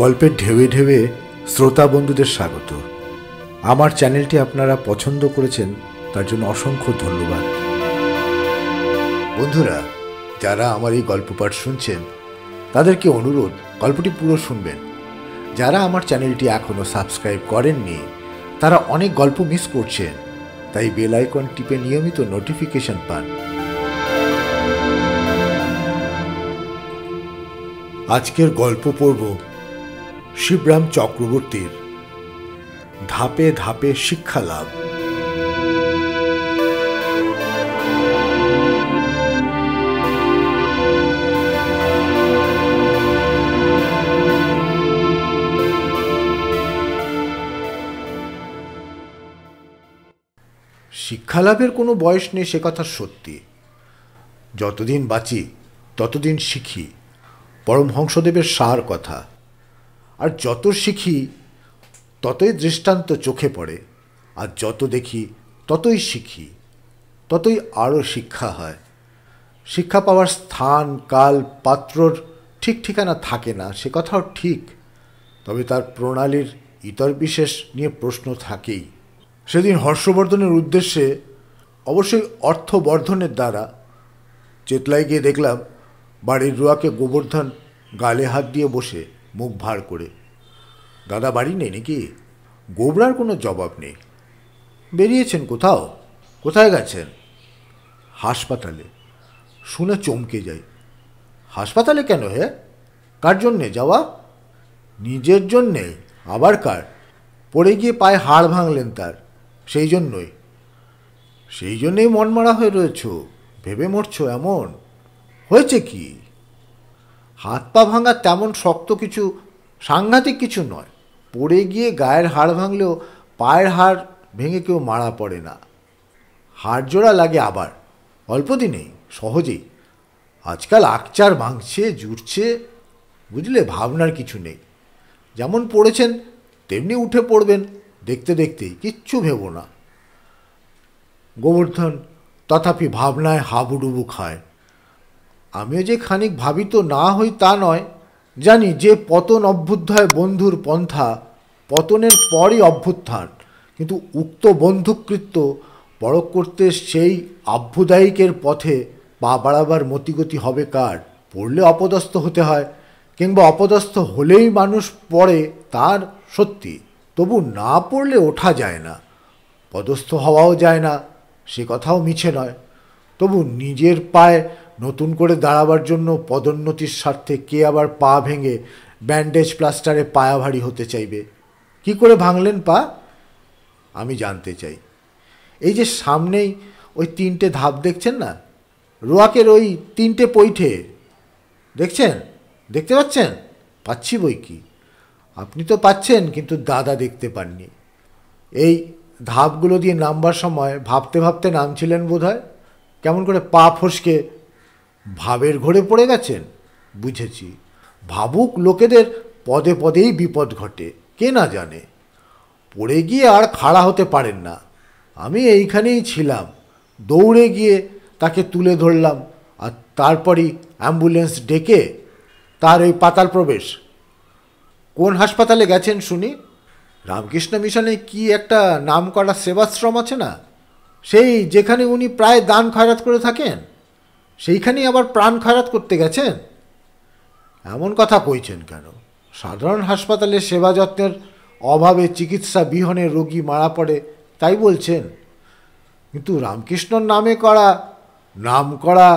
গল্পের ঢেউয়ে ঢেউয়ে শ্রোতা বন্ধুদের স্বাগত। আমার চ্যানেলটি আপনারা পছন্দ করেছেন, তার জন্য অসংখ্য ধন্যবাদ। বন্ধুরা, যারা আমার এই গল্প পাঠ শুনছেন তাদেরকে অনুরোধ, গল্পটি পুরো শুনবেন। যারা আমার চ্যানেলটি এখনও সাবস্ক্রাইব করেননি তারা অনেক গল্প মিস করছেন, তাই বেল আইকন টিপে নিয়মিত নোটিফিকেশন পান। আজকের গল্প পড়ব শিবরাম চক্রবর্তীর ধাপে ধাপে শিক্ষা লাভ। শিক্ষালাভের কোনো বয়স নেই, সে কথা সত্যি। যতদিন বাঁচি ততদিন শিখি, পরমহংসদেবের সার কথা। আর যত শিখি ততই দৃষ্টান্ত চোখে পড়ে, আর যত দেখি ততই শিখি, ততই আরও শিক্ষা হয়। শিক্ষা পাওয়ার স্থান, কাল, পাত্রর ঠিক ঠিকানা থাকে না, সে কথাও ঠিক। তবে তার প্রণালীর ইতর বিশেষ নিয়ে প্রশ্ন থাকেই। সেদিন হর্ষবর্ধনের উদ্দেশ্যে, অবশ্যই অর্থবর্ধনের দ্বারা, চেতলায় গিয়ে দেখলাম বাড়ির রুয়াকে গোবর্ধন গালে হাত দিয়ে বসে, মুখ ভার করে। দাদা বাড়ি নেই নাকি? গোবরার কোনো জবাব নেই। বেরিয়েছেন কোথাও? কোথায় গেছেন? হাসপাতালে। শুনে চমকে যাই। হাসপাতালে কেন হে? কার জন্যে যাওয়া? নিজের জন্যে? আবার কার? পড়ে গিয়ে পায়ে হাড় ভাঙলেন তার, সেই জন্যই। সেই জন্যেই মন মারা হয়ে রয়েছ, ভেবে মরছ এমন? হয়েছে কি? হাত পা ভাঙা তেমন শক্ত কিছু, সাংঘাতিক কিছু নয়। পড়ে গিয়ে গায়ের হাড় ভাঙলেও পায়ের হাড় ভেঙে কেউ মারা পড়ে না। হাড় জোড়া লাগে আবার, অল্প দিনেই, সহজেই। আজকাল আকচার ভাঙছে, জুড়ছে, বুঝলে, ভাবনার কিছু নেই। যেমন পড়েছেন তেমনি উঠে পড়বেন, দেখতে দেখতেই, কিচ্ছু ভেব না। গোবর্ধন তথাপি ভাবনায় হাবুডুবু খায়। আমিও যে খানিক ভাবিত না হই তা নয়। জানি যে পতন অভ্যুদয় বন্ধুর পন্থা, পতনের পরই অভ্যুত্থান। কিন্তু উক্ত বন্ধুকৃত্য বড় করতে সেই অভ্যুদায়িকের পথে পা বাড়াবার মতিগতি হবে কার? পড়লে অপদস্থ হতে হয়, কিংবা অপদস্থ হলেই মানুষ পড়ে, তার সত্যি। তবু না পড়লে ওঠা যায় না, পদস্থ হওয়াও যায় না, সে কথাও মিছে নয়। তবু নিজের পায়ে নতুন করে দাঁড়াবার জন্য পদোন্নতির স্বার্থে কে আবার পা ভেঙে ব্যান্ডেজ প্লাস্টারে পায়া ভারী হতে চাইবে? কি করে ভাঙলেন পা? আমি জানতে চাই। এই যে সামনেই ওই 3টে ধাপ দেখছেন না, রোয়াকের ওই 3টে পৈঠে দেখছেন? দেখতে পাচ্ছেন? পাচ্ছি বই কি। আপনি তো পাচ্ছেন, কিন্তু দাদা দেখতে পাননি। এই ধাপগুলো দিয়ে নামবার সময় ভাবতে ভাবতে নামছিলেন বোধহয়। কেমন করে পা ফসকে ভাবের ঘোরে পড়ে গেছেন? বুঝেছি, ভাবুক লোকেদের পদে পদেই বিপদ ঘটে, কে না জানে। পড়ে গিয়ে আর খাড়া হতে পারেন না। আমি এইখানেই ছিলাম, দৌড়ে গিয়ে তাকে তুলে ধরলাম, আর তারপরই অ্যাম্বুলেন্স ডেকে তার ওই পাতাল প্রবেশ। কোন হাসপাতালে গেছেন শুনি? রামকৃষ্ণ মিশনে কি একটা নাম করা সেবাশ্রম আছে না, সেই যেখানে উনি প্রায় দান খয়রাত করে থাকেন, সেইখানেই আবার প্রাণ খয়রাত করতে গেছেন? এমন কথা কইছেন কেন? সাধারণ হাসপাতালে সেবা যত্নের অভাবে চিকিৎসা বিহনে রোগী মারা পড়ে, তাই বলছেন? কিন্তু রামকৃষ্ণর নামে করা, নাম করা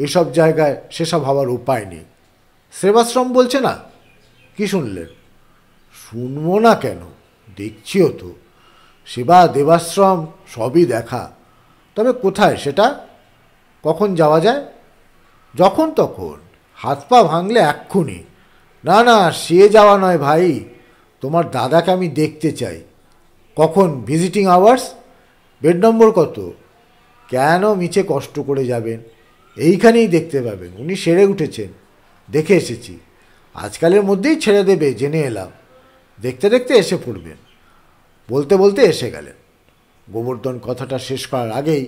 এসব জায়গায় সেসব হওয়ার উপায় নেই। সেবাশ্রম বলছে না? কি শুনলেন? শুনবো না কেন, দেখছিও তো। সেবা, দেবাশ্রম সবই দেখা। তবে কোথায় সেটা? কখন যাওয়া যায়? যখন তখন, হাত পা ভাঙলে এক্ষুনি। না না, সে যাওয়া নয় ভাই, তোমার দাদাকে আমি দেখতে চাই। কখন? Visiting hours? বেড নম্বর কত? কেন মিছে কষ্ট করে যাবেন? এইখানেই দেখতে পাবেন, উনি সেরে উঠেছেন, দেখে এসেছি। আজকালের মধ্যেই ছেড়ে দেবে, জেনে এলাম। দেখতে দেখতে এসে পড়বেন। বলতে বলতে এসে গেলেন। গোবর্ধন কথাটা শেষ করার আগেই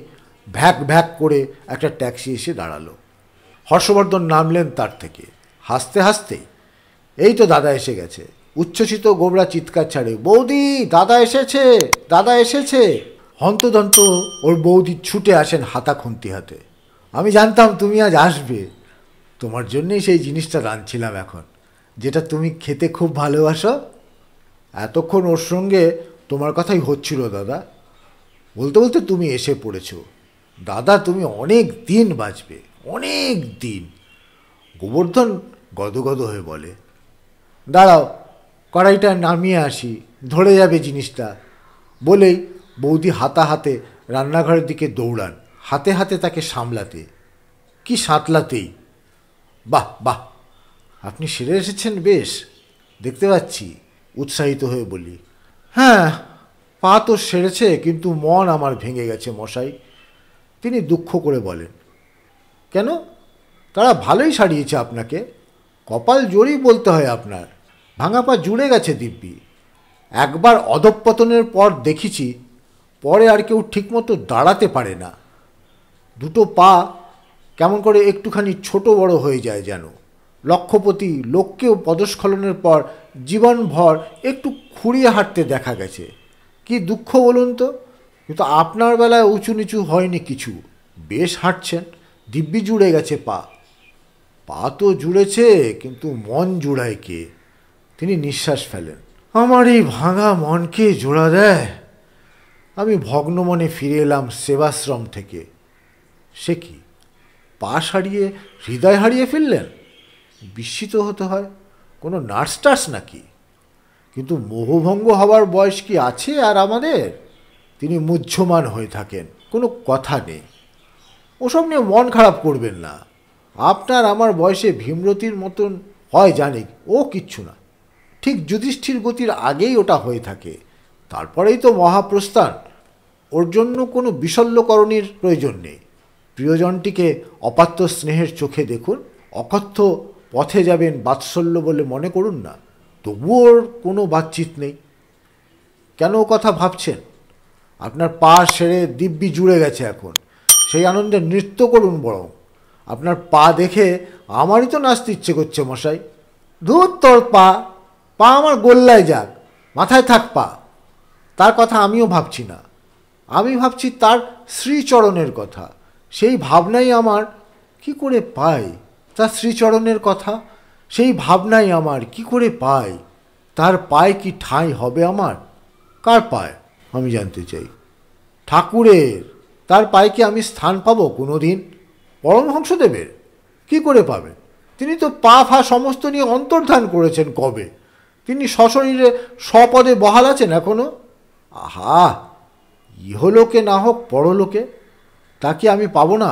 ভ্যাক ভ্যাক করে একটা ট্যাক্সি এসে দাঁড়ালো। হর্ষবর্ধন নামলেন তার থেকে, হাসতে হাসতে। এই তো দাদা এসে গেছে, উচ্ছ্বসিত গোবরা চিৎকার ছাড়ে, বৌদি, দাদা এসেছে, দাদা এসেছে। হন্তদন্ত ওর বৌদি ছুটে আসেন হাতা খুন্তি হাতে। আমি জানতাম তুমি আজ আসবে, তোমার জন্যেই সেই জিনিসটা রাঁধছিলাম এখন, যেটা তুমি খেতে খুব ভালোবাসো। এতক্ষণ ওর সঙ্গে তোমার কথাই হচ্ছিল দাদা। বলতে বলতে তুমি এসে পড়েছ। দাদা, তুমি অনেক দিন বাঁচবে, অনেক দিন। গোবর্ধন গদগদ হয়ে বলে, দাঁড়াও, কড়াইটা নামিয়ে আসি, ধরে যাবে জিনিসটা। বলেই বৌদি হাতা হাতে রান্নাঘরের দিকে দৌড়ান, হাতে হাতে তাকে সামলাতে, কি সাঁতলাতেই। বাহ বাহ, আপনি সেরে এসেছেন বেশ, দেখতে পাচ্ছি, উৎসাহিত হয়ে বলি। হ্যাঁ, পা তো সেরেছে, কিন্তু মন আমার ভেঙে গেছে মশাই, তিনি দুঃখ করে বলেন। কেন? তারা ভালোই সারিয়েছে আপনাকে, কপাল জোরই বলতে হয় আপনার। ভাঙা পা জুড়ে গেছে দিব্যি। একবার অধঃপতনের পর দেখেছি, পরে আর কেউ ঠিকমতো দাঁড়াতে পারে না। দুটো পা কেমন করে একটুখানি ছোট বড় হয়ে যায় যেন। লক্ষপতি লোককেও পদস্খলনের পর জীবনভর একটু খুঁড়িয়ে হাঁটতে দেখা গেছে। কি দুঃখ বলুন তো। কিন্তু আপনার বেলায় উঁচু নিচু হয়নি কিছু, বেশ হাঁটছেন, দিব্যি জুড়ে গেছে পা। পা তো জুড়েছে, কিন্তু মন জুড়ায় কে? তিনি নিঃশ্বাস ফেলেন। আমার এই ভাঙা মনকে জোড়া দেয়? আমি ভগ্ন মনে ফিরে এলাম সেবাশ্রম থেকে। সে কি, পা সারিয়ে হৃদয় হারিয়ে ফেললেন? বিস্মিত হতে হয়, কোনো নার্স টার্স নাকি? কিন্তু মোহভঙ্গ হওয়ার বয়স কি আছে আর আমাদের? তিনি মুহ্যমান হয়ে থাকেন, কোনো কথা নেই। ওসব নিয়ে মন খারাপ করবেন না। আপনার আমার বয়সে ভীমরতির মতন হয় জানি, ও কিচ্ছু না। ঠিক যুধিষ্ঠির গতির আগেই ওটা হয়ে থাকে, তারপরেই তো মহাপ্রস্থান। ওর জন্য কোনো বিশল্যকরণের প্রয়োজন নেই। প্রিয়জনটিকে অপাত্য স্নেহের চোখে দেখুন, অকথ্য পথে যাবেন বাৎসল্য বলে মনে করুন না, তবুও ওর কোনো বাতচিত নেই। কেন ও কথা ভাবছেন? আপনার পা সেরে দিব্যি জুড়ে গেছে এখন, সেই আনন্দে নৃত্য করুন বরং। আপনার পা দেখে আমারই তো নাচতে ইচ্ছে করছে মশাই। ধুর তোর পা, পা আমার গোল্লায় যাক, মাথায় থাক পা। তার কথা আমিও ভাবছি না, আমি ভাবছি তার শ্রীচরণের কথা। সেই ভাবনাই আমার, কি করে পাই তার শ্রীচরণের কথা? সেই ভাবনাই আমার, কি করে পাই? তার পায়ে কি ঠাঁই হবে আমার? কার পায় আমি জানতে চাই? ঠাকুরের। তার পায়ে কি আমি স্থান পাবো কোনো দিন? পরমহংসদেবের? কি করে পাবেন? তিনি তো পা ফা সমস্ত নিয়ে অন্তর্ধান করেছেন কবে। তিনি সশরীরে স্বপদে বহাল আছেন এখনো। আহা, ইহলোকে না হোক পরলোকে, তা কি আমি পাবো না?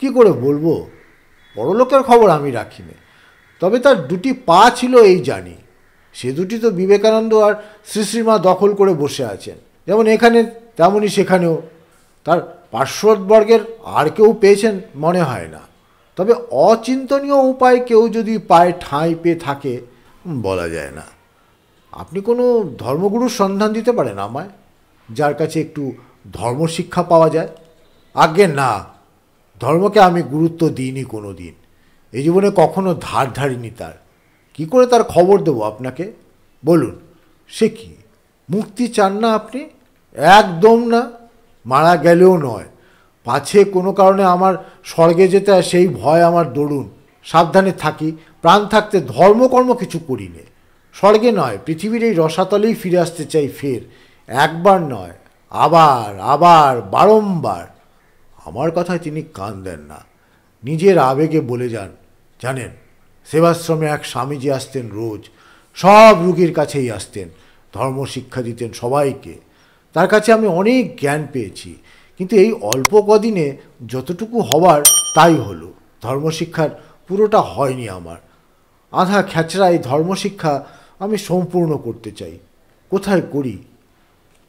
কি করে বলবো? পরলোকের খবর আমি রাখি না, তবে তার দুটি পা ছিল এই জানি। সে দুটি তো বিবেকানন্দ আর শ্রী শ্রীমা দখল করে বসে আছেন, যেমন এখানে তেমনই সেখানেও। তার পার্শ্ববর্গের আর কেউ পেয়েছেন মনে হয় না। তবে অচিন্তনীয় উপায় কেউ যদি পায়ে ঠাঁই পেয়ে থাকে, বলা যায় না। আপনি কোনো ধর্মগুরুর সন্ধান দিতে পারেন আমায়, যার কাছে একটু ধর্মশিক্ষা পাওয়া যায়? আজ্ঞে না, ধর্মকে আমি গুরুত্ব দিইনি কোনো দিন, এই জীবনে কখনো ধার ধারিনি তার। কি করে তার খবর দেবো আপনাকে বলুন? সে কি, মুক্তি চান না আপনি? একদম না, মারা গেলেও নয়। পাছে কোনো কারণে আমার স্বর্গে যেতে হয় সেই ভয় আমার দরুন। সাবধানে থাকি, প্রাণ থাকতে ধর্মকর্ম কিছু করি নে। স্বর্গে নয়, পৃথিবীর এই রসাতলেই ফিরে আসতে চাই ফের, একবার নয়, আবার আবার বারংবার। আমার কথায় তিনি কান দেন না, নিজের আবেগে বলে যান। জানেন, সেবাশ্রমে এক স্বামীজি আসতেন রোজ, সব রুগীর কাছেই আসতেন, ধর্মশিক্ষা দিতেন সবাইকে। তার কাছে আমি অনেক জ্ঞান পেয়েছি, কিন্তু এই অল্প কদিনে যতটুকু হবার তাই হলো। ধর্মশিক্ষার পুরোটা হয়নি আমার। আধা খ্যাচড়া এই ধর্মশিক্ষা আমি সম্পূর্ণ করতে চাই। কোথায় করি?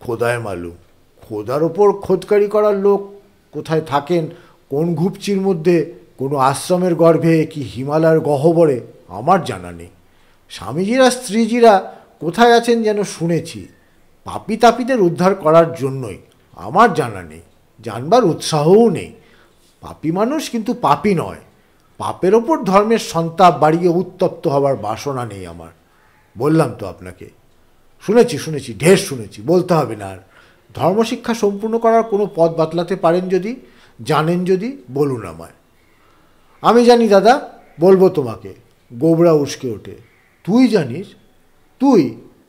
খোদায় মালুম। খোদার ওপর খোদকারি করার লোক কোথায় থাকেন, কোন ঘুপচির মধ্যে, কোনো আশ্রমের গর্ভে কি হিমালয়ের গহ্বরে, আমার জানা নেই। স্বামীজিরা স্ত্রীজিরা কোথায় আছেন যেন শুনেছি, পাপী তাপীদের উদ্ধার করার জন্যই, আমার জানা নেই, জানবার উৎসাহও নেই। পাপী মানুষ কিন্তু পাপী নয়, পাপের ওপর ধর্মের সন্তাপ বাড়িয়ে উত্তপ্ত হবার বাসনা নেই আমার। বললাম তো আপনাকে, শুনেছি, ঢের শুনেছি, বলতে হবে না আর। ধর্মশিক্ষা সম্পূর্ণ করার কোনো পথ বাতলাতে পারেন যদি, জানেন যদি, বলুন আমায়। আমি জানি দাদা, বলবো তোমাকে। গোবরা উস্কে ওঠে। তুই জানিস? তুই?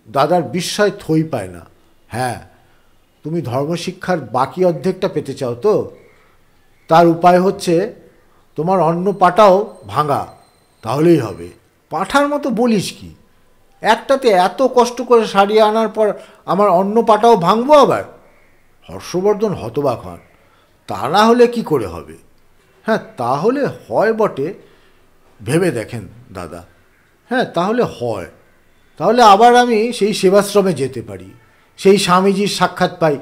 দাদার বিস্ময় থই পায় না। হ্যাঁ, তুমি ধর্মশিক্ষার বাকি অর্ধেকটা পেতে চাও তো? তার উপায় হচ্ছে তোমার অন্য পাটাও ভাঙা, তাহলেই হবে। পাঠার মতো বলিস কি? একটাতে এত কষ্ট করে সারিয়ে আনার পর আমার অন্য পাটাও ভাঙবো আবার? হর্ষবর্ধন হতবাক হন। তা না হলে কি করে হবে? হ্যাঁ, তাহলে হয় বটে। ভেবে দেখেন দাদা। হ্যাঁ, তাহলে হয়। তাহলে আবার আমি সেই সেবাশ্রমে যেতে পারি, সেই স্বামীজির সাক্ষাৎ পাই,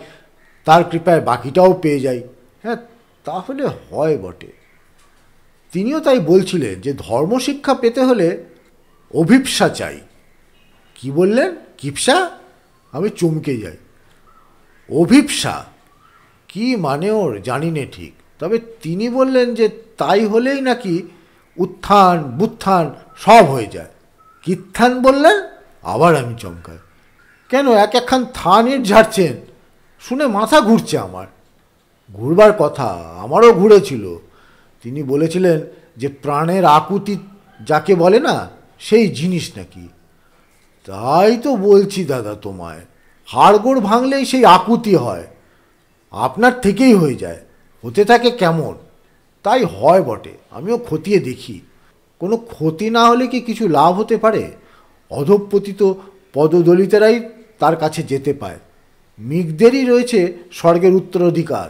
তার কৃপায় বাকিটাও পেয়ে যাই। হ্যাঁ, তাহলে হয় বটে। তিনিও তাই বলছিলেন যে ধর্মশিক্ষা পেতে হলে অভিপ্সা চাই। কি বললেন? কিপসা? আমি চমকে যাই। অভিপ্সা কি মানে ওর জানি নে ঠিক, তবে তিনি বললেন যে তাই হলেই নাকি উত্থান বুত্থান সব হয়ে যায়। কিত্থান বললেন? আবার আমি চমকাই। কেন একখান থানের ঝাড়ছেন? শুনে মাথা ঘুরছে আমার। ঘুরবার কথা, আমারও ঘুরেছিল। তিনি বলেছিলেন যে প্রাণের আকুতি যাকে বলে না, সেই জিনিস নাকি। তাই তো বলছি দাদা তোমায়, হাড়গোড় ভাঙলেই সেই আকুতি হয়। আপনার থেকেই হয়ে যায়, হতে থাকে কেমন। তাই হয় বটে, আমিও খতিয়ে দেখি। কোনো ক্ষতি না হলে কি কিছু লাভ হতে পারে? অধঃপতিত পদদলিতেরাই তার কাছে যেতে পায়। মিগদেরই রয়েছে স্বর্গের উত্তরাধিকার।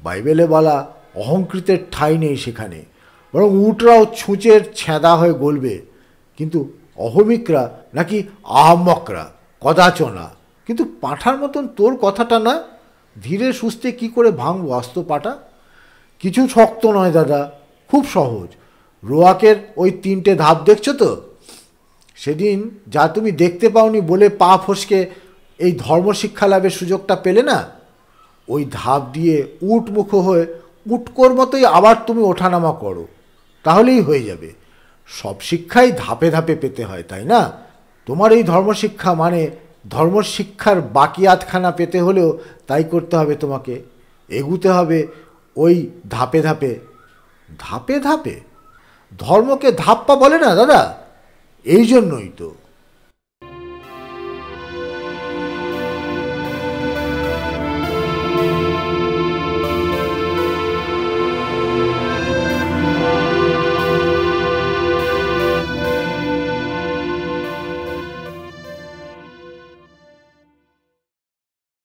বাইবেলে বলা অহংকৃতের ঠাঁই নেই সেখানে, বরং উটরাও ছুঁচের ছেঁদা হয়ে গলবে। কিন্তু অহমিকরা নাকি আহম্মকরা, কদাচনা। কিন্তু পাঁঠার মতন তোর কথাটা না, ধীরে সুস্থে কি করে ভাঙব আস্ত পাটা? কিছু শক্ত নয় দাদা, খুব সহজ। রোয়াকের ওই 3টে ধাপ দেখছো তো? সেদিন যা তুমি দেখতে পাওনি বলে পা ফসকে এই ধর্মশিক্ষা লাভের সুযোগটা পেলে না, ওই ধাপ দিয়ে উটমুখো হয়ে উটকোর মতোই আবার তুমি ওঠানামা করো, তাহলেই হয়ে যাবে। সব শিক্ষাই ধাপে ধাপে পেতে হয়, তাই না? তোমার এই ধর্মশিক্ষা মানে ধর্মশিক্ষার বাকি আধখানা পেতে হলেও তাই করতে হবে তোমাকে। এগুতে হবে ওই ধাপে ধাপে। ধাপে ধাপে? ধর্মকে ধাপ্পা বলে না দাদা? এই জন্যই তো